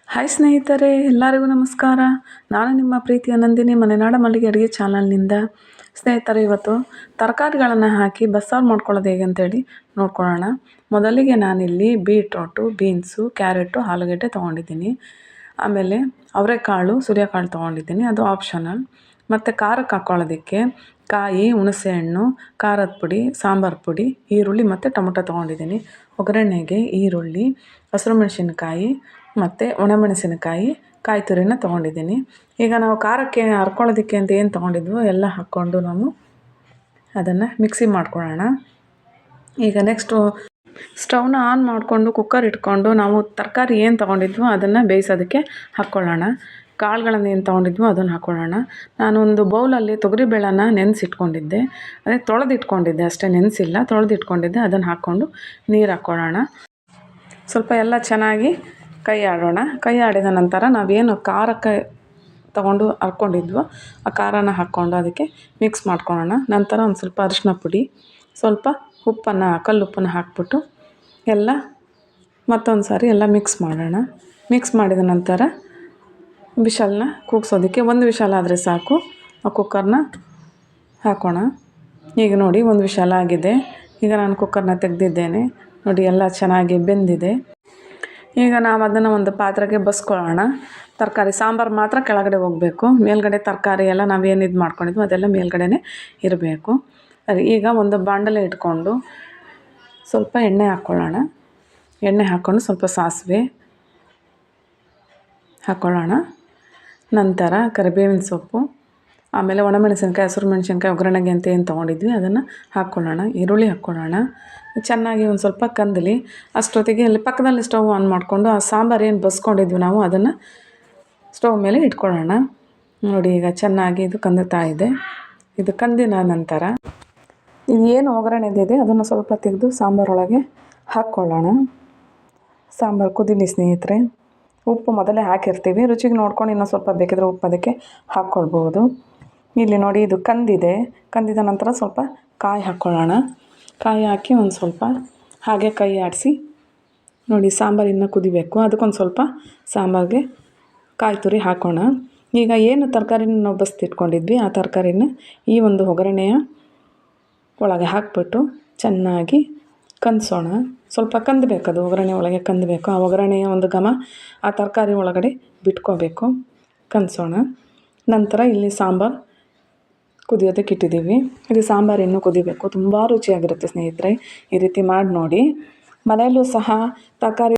Hi ಸ್ನೇಹಿತರೆ, ಎಲ್ಲರಿಗೂ ನಮಸ್ಕಾರ. ನಾನು ನಿಮ್ಮ ಪ್ರೀತಿಯ ನಂದಿನಿ ಮಲೆನಾಡ ಮಲ್ಲಿಗೆ ಅಡುಗೆ ಚಾನಲ್ನಿಂದ. ಸ್ನೇಹಿತರೆ, ಇವತ್ತು ತರಕಾರಿಗಳನ್ನು ಹಾಕಿ ಬಸ್ಸಾರು ಮಾಡ್ಕೊಳ್ಳೋದು ಹೇಗೆ ಅಂತೇಳಿ ನೋಡ್ಕೊಳ್ಳೋಣ. ಮೊದಲಿಗೆ ನಾನಿಲ್ಲಿ ಬೀಟ್ರೋಟು, ಬೀನ್ಸು, ಕ್ಯಾರೆಟು, ಆಲೂಗಡ್ಡೆ ತೊಗೊಂಡಿದ್ದೀನಿ. ಆಮೇಲೆ ಅವರೆಕಾಳು, ಸೂರ್ಯಕಾಳು ತೊಗೊಂಡಿದ್ದೀನಿ, ಅದು ಆಪ್ಷನಲ್. ಮತ್ತು ಖಾರಕ್ಕೆ ಹಾಕ್ಕೊಳ್ಳೋದಕ್ಕೆ ಕಾಯಿ, ಹುಣಸೆಹಣ್ಣು, ಖಾರದ ಪುಡಿ, ಸಾಂಬಾರು ಪುಡಿ, ಈರುಳ್ಳಿ ಮತ್ತು ಟೊಮೊಟೊ ತೊಗೊಂಡಿದ್ದೀನಿ. ಒಗ್ಗರಣೆಗೆ ಈರುಳ್ಳಿ, ಹಸಿರು ಮೆಣಸಿನ್ಕಾಯಿ ಮತ್ತು ಒಣಮೆಣಸಿನಕಾಯಿ, ಕಾಯಿ ತುರಿನ ತೊಗೊಂಡಿದ್ದೀನಿ. ಈಗ ನಾವು ಖಾರಕ್ಕೆ ಹರ್ಕೊಳ್ಳೋದಕ್ಕೆ ಅಂತ ಏನು ತೊಗೊಂಡಿದ್ವೋ ಎಲ್ಲ ಹಾಕ್ಕೊಂಡು ನಾವು ಅದನ್ನು ಮಿಕ್ಸಿ ಮಾಡ್ಕೊಳ್ಳೋಣ. ಈಗ ನೆಕ್ಸ್ಟು ಸ್ಟವ್ನ ಆನ್ ಮಾಡಿಕೊಂಡು ಕುಕ್ಕರ್ ಇಟ್ಕೊಂಡು ನಾವು ತರಕಾರಿ ಏನು ತೊಗೊಂಡಿದ್ವೋ ಅದನ್ನು ಬೇಯಿಸೋದಕ್ಕೆ ಹಾಕ್ಕೊಳ್ಳೋಣ. ಕಾಳುಗಳನ್ನು ಏನು ತೊಗೊಂಡಿದ್ವೋ ಅದನ್ನು ಹಾಕ್ಕೊಳ್ಳೋಣ. ನಾನೊಂದು ಬೌಲಲ್ಲಿ ತೊಗರಿಬೇಳೆನ ನೆನೆಸಿಟ್ಕೊಂಡಿದ್ದೆ, ಅದೇ ತೊಳೆದಿಟ್ಕೊಂಡಿದ್ದೆ ಅಷ್ಟೇ, ನೆನೆಸಿಲ್ಲ, ತೊಳೆದಿಟ್ಕೊಂಡಿದ್ದೆ. ಅದನ್ನು ಹಾಕ್ಕೊಂಡು ನೀರು ಹಾಕ್ಕೊಳ್ಳೋಣ. ಸ್ವಲ್ಪ ಎಲ್ಲ ಚೆನ್ನಾಗಿ ಕೈ ಆಡೋಣ. ಕೈ ಆಡಿದ ನಂತರ ನಾವೇನು ಖಾರಕ್ಕೆ ತೊಗೊಂಡು ಹರ್ಕೊಂಡಿದ್ವೋ ಆ ಖಾರನ ಹಾಕ್ಕೊಂಡು ಅದಕ್ಕೆ ಮಿಕ್ಸ್ ಮಾಡ್ಕೊಳ್ಳೋಣ. ನಂತರ ಒಂದು ಸ್ವಲ್ಪ ಅರಿಶಿನ ಪುಡಿ, ಸ್ವಲ್ಪ ಉಪ್ಪನ್ನು, ಕಲ್ಲುಪ್ಪನ್ನು ಹಾಕ್ಬಿಟ್ಟು ಎಲ್ಲ ಮತ್ತೊಂದು ಸಾರಿ ಎಲ್ಲ ಮಿಕ್ಸ್ ಮಾಡೋಣ. ಮಿಕ್ಸ್ ಮಾಡಿದ ನಂತರ ವಿಷಲ್ನ ಕೂಗ್ಸೋದಕ್ಕೆ ಒಂದು ವಿಷಲ್ ಆದರೆ ಸಾಕು. ಆ ಕುಕ್ಕರ್ನ ಹಾಕೋಣ. ಈಗ ನೋಡಿ, ಒಂದು ವಿಷಲ್ ಆಗಿದೆ. ಈಗ ನಾನು ಕುಕ್ಕರ್ನ ತೆಗೆದಿದ್ದೇನೆ. ನೋಡಿ, ಎಲ್ಲ ಚೆನ್ನಾಗಿ ಬೆಂದಿದೆ. ಈಗ ನಾವು ಅದನ್ನು ಒಂದು ಪಾತ್ರೆಗೆ ಬಸ್ಕೊಳ್ಳೋಣ. ತರಕಾರಿ ಸಾಂಬಾರು ಮಾತ್ರ ಕೆಳಗಡೆ ಹೋಗಬೇಕು, ಮೇಲ್ಗಡೆ ತರಕಾರಿ ಎಲ್ಲ ನಾವೇನು ಇದು ಮಾಡ್ಕೊಂಡಿದ್ವಿ ಅದೆಲ್ಲ ಮೇಲ್ಗಡೆನೇ ಇರಬೇಕು. ಈಗ ಒಂದು ಬಾಣಲೆ ಇಟ್ಕೊಂಡು ಸ್ವಲ್ಪ ಎಣ್ಣೆ ಹಾಕ್ಕೊಳ್ಳೋಣ. ಎಣ್ಣೆ ಹಾಕ್ಕೊಂಡು ಸ್ವಲ್ಪ ಸಾಸಿವೆ ಹಾಕ್ಕೊಳ್ಳೋಣ. ನಂತರ ಕರಿಬೇವಿನ ಸೊಪ್ಪು, ಆಮೇಲೆ ಒಣಮೆಣಸಿನ್ಕಾಯಿ, ಹಸಿರು ಮೆಣಸಿನ್ಕಾಯಿ ಒಗ್ಗರಣೆಗೆ ಅಂತ ಏನು ತೊಗೊಂಡಿದ್ವಿ ಅದನ್ನು ಹಾಕ್ಕೊಳ್ಳೋಣ. ಈರುಳ್ಳಿ ಹಾಕ್ಕೊಳ್ಳೋಣ. ಚೆನ್ನಾಗಿ ಒಂದು ಸ್ವಲ್ಪ ಕಂದಲಿ. ಅಷ್ಟೊತ್ತಿಗೆ ಅಲ್ಲಿ ಪಕ್ಕದಲ್ಲಿ ಸ್ಟವ್ ಆನ್ ಮಾಡಿಕೊಂಡು ಆ ಸಾಂಬಾರು ಏನು ಬಸ್ಕೊಂಡಿದ್ವಿ ನಾವು ಅದನ್ನು ಸ್ಟವ್ ಮೇಲೆ ಇಟ್ಕೊಳ್ಳೋಣ. ನೋಡಿ, ಈಗ ಚೆನ್ನಾಗಿ ಇದು ಕಂದುತ್ತಾ ಇದೆ. ಇದು ಕಂದಿನ ನಂತರ ಇದು ಏನು ಒಗ್ಗರಣೆದಿದೆ ಅದನ್ನು ಸ್ವಲ್ಪ ತೆಗೆದು ಸಾಂಬಾರೊಳಗೆ ಹಾಕ್ಕೊಳ್ಳೋಣ. ಸಾಂಬಾರು ಕುದೀಲಿ ಸ್ನೇಹಿತರೆ. ಉಪ್ಪು ಮೊದಲೇ ಹಾಕಿರ್ತೀವಿ, ರುಚಿಗೆ ನೋಡ್ಕೊಂಡು ಇನ್ನೂ ಸ್ವಲ್ಪ ಬೇಕಿದ್ರೆ ಉಪ್ಪು ಅದಕ್ಕೆ ಹಾಕ್ಕೊಳ್ಬೋದು. ಇಲ್ಲಿ ನೋಡಿ, ಇದು ಕಂದಿದೆ. ಕಂದಿದ ನಂತರ ಸ್ವಲ್ಪ ಕಾಯಿ ಹಾಕ್ಕೊಳ್ಳೋಣ. ಕಾಯಿ ಹಾಕಿ ಒಂದು ಸ್ವಲ್ಪ ಹಾಗೆ ಕೈ ಆಡಿಸಿ. ನೋಡಿ, ಸಾಂಬಾರು ಇನ್ನೂ ಕುದಿಬೇಕು. ಅದಕ್ಕೊಂದು ಸ್ವಲ್ಪ ಸಾಂಬಾರಿಗೆ ಕಾಯಿ ತುರಿ ಹಾಕೋಣ. ಈಗ ಏನು ತರಕಾರಿನ ನಾವು ಬಸ್ತಿಟ್ಕೊಂಡಿದ್ವಿ ಆ ತರಕಾರಿನ ಈ ಒಂದು ಒಗ್ಗರಣೆಯ ಒಳಗೆ ಹಾಕ್ಬಿಟ್ಟು ಚೆನ್ನಾಗಿ ಕಂದಿಸೋಣ. ಸ್ವಲ್ಪ ಕಂದಬೇಕು, ಅದು ಒಗ್ಗರಣೆ ಒಳಗೆ ಕಂದಬೇಕು. ಆ ಒಗ್ಗರಣೆಯ ಒಂದು ಘಮ ಆ ತರಕಾರಿ ಒಳಗಡೆ ಬಿಟ್ಕೋಬೇಕು. ಕಂದಿಸೋಣ. ನಂತರ ಇಲ್ಲಿ ಸಾಂಬಾರು ಕುದಿಯೋದಕ್ಕೆ ಇಟ್ಟಿದ್ದೀವಿ. ಇದು ಸಾಂಬಾರು ಇನ್ನೂ ಕುದಿಬೇಕು. ತುಂಬ ರುಚಿಯಾಗಿರುತ್ತೆ ಸ್ನೇಹಿತರೆ. ಈ ರೀತಿ ಮಾಡಿ ನೋಡಿ. ಮನೆಯಲ್ಲೂ ಸಹ ತರಕಾರಿ